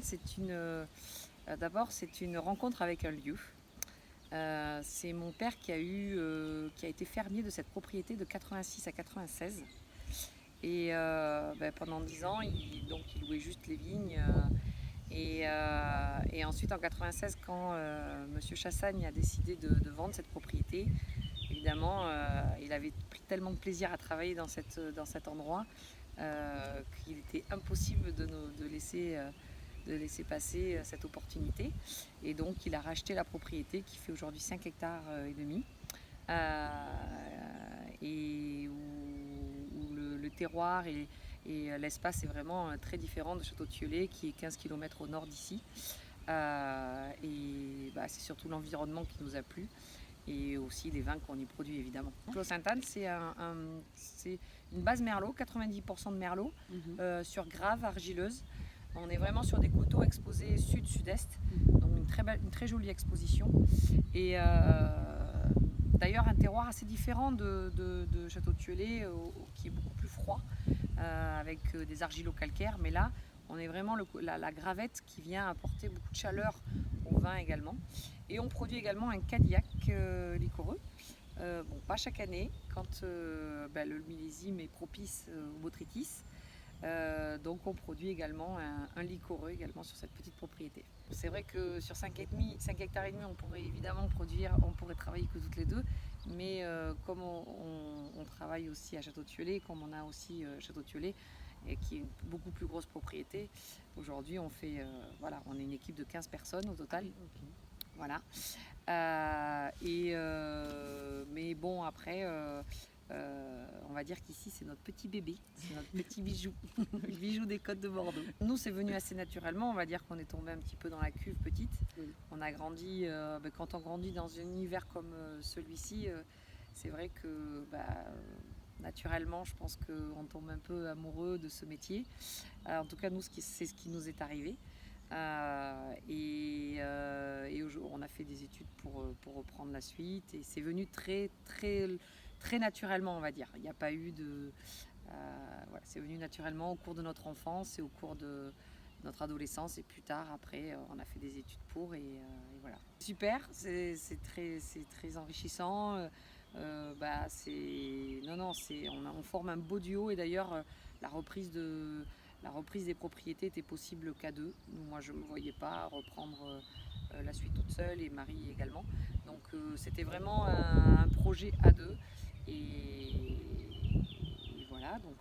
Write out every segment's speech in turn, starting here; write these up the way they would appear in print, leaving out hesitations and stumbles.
Clos-Sainte-Anne, d'abord, c'est une rencontre avec un lieu. C'est mon père qui a été fermier de cette propriété de 86 à 96. Et pendant 10 ans, il louait juste les vignes. Et ensuite, en 96, quand M. Chassagne a décidé de vendre cette propriété, évidemment, il avait pris tellement de plaisir à travailler dans cet endroit qu'il était impossible de laisser passer cette opportunité. Et donc, il a racheté la propriété qui fait aujourd'hui 5 hectares et demi. Et où le terroir et l'espace est vraiment très différent de Château-Thieullet, qui est 15 km au nord d'ici. C'est surtout l'environnement qui nous a plu et aussi les vins qu'on y produit évidemment. Clos-Sainte-Anne, c'est une base merlot, 90% de merlot, sur grave argileuse. On est vraiment sur des coteaux exposés sud-sud-est, donc une très jolie exposition. Et d'ailleurs un terroir assez différent de Château-Thieullet, qui est beaucoup plus froid, avec des argilo-calcaires. Mais là, on est vraiment la gravette qui vient apporter beaucoup de chaleur au vin également. Et on produit également un Cadillac liquoreux. Pas chaque année, quand le millésime est propice au botrytis. Donc on produit également un liquoreux également sur cette petite propriété. C'est vrai que sur 5 hectares et demi, on pourrait travailler que toutes les deux, mais comme on travaille aussi à Château-Thieullet, comme on a aussi Château-Thieullet, et qui est une beaucoup plus grosse propriété, aujourd'hui on est une équipe de 15 personnes au total. Okay. Voilà. Mais bon, après, on va dire qu'ici c'est notre petit bébé, c'est notre petit bijou, le bijou des côtes de Bordeaux. Nous, c'est venu assez naturellement, on va dire qu'on est tombé un petit peu dans la cuve petite. Oui. On a grandi, quand on grandit dans un univers comme celui-ci, c'est vrai que naturellement, je pense qu'on tombe un peu amoureux de ce métier. En tout cas, nous, c'est ce qui nous est arrivé. On a fait des études pour reprendre la suite, et c'est venu très, très, très naturellement, on va dire. Il n'y a pas eu de... c'est venu naturellement au cours de notre enfance et au cours de notre adolescence, et plus tard, après, on a fait des études et voilà. Super, c'est très enrichissant. On forme un beau duo, et d'ailleurs, la reprise des propriétés était possible qu'à deux. Moi, je ne me voyais pas reprendre la suite toute seule, et Marie également. Donc, c'était vraiment un projet à deux. Et voilà, donc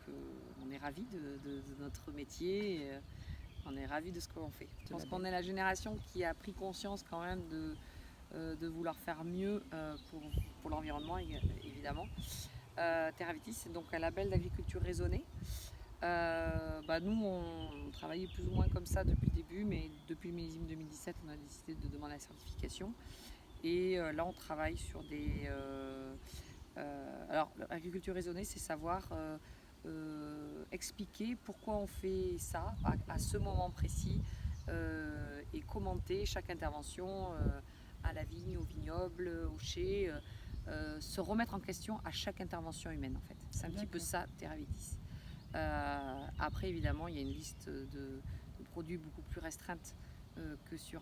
on est ravis de notre métier. On est ravis de ce que l'on fait. Je pense qu'on est la génération qui a pris conscience quand même de vouloir faire mieux pour l'environnement, évidemment. Terravitis, c'est donc un label d'agriculture raisonnée. Nous, on travaillait plus ou moins comme ça depuis le début, mais depuis le millésime 2017, on a décidé de demander la certification. Et là, on travaille sur des... alors, l'agriculture raisonnée, c'est savoir expliquer pourquoi on fait ça à ce moment précis, et commenter chaque intervention à la vigne, au vignoble, au chai, se remettre en question à chaque intervention humaine, en fait. C'est un petit peu ça, Terravitis. Après, évidemment, il y a une liste de produits beaucoup plus restreinte que sur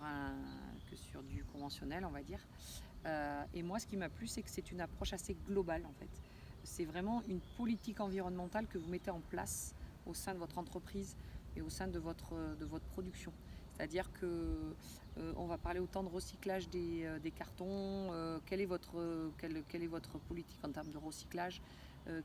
du conventionnel, on va dire. Et moi, ce qui m'a plu, c'est que c'est une approche assez globale, en fait. C'est vraiment une politique environnementale que vous mettez en place au sein de votre entreprise et au sein de votre production. C'est-à-dire qu'on va parler autant de recyclage des cartons, quelle est votre politique en termes de recyclage,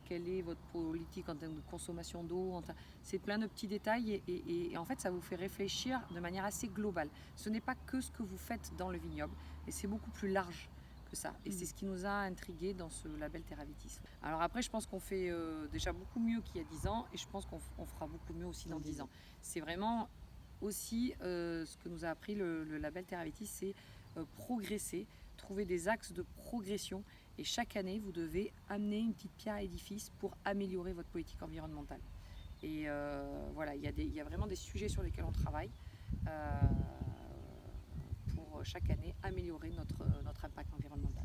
quelle est votre politique en termes de consommation d'eau. C'est plein de petits détails, et en fait ça vous fait réfléchir de manière assez globale. Ce n'est pas que ce que vous faites dans le vignoble, et c'est beaucoup plus large que ça. Et c'est ce qui nous a intrigués dans ce label Terravitis. Alors après, je pense qu'on fait déjà beaucoup mieux qu'il y a 10 ans, et je pense qu'on fera beaucoup mieux aussi dans 10 ans. C'est vraiment aussi ce que nous a appris le label Terravitis, c'est progresser, trouver des axes de progression, et chaque année vous devez amener une petite pierre à l'édifice pour améliorer votre politique environnementale. Et voilà, il y a vraiment des sujets sur lesquels on travaille pour chaque année améliorer notre impact environnemental.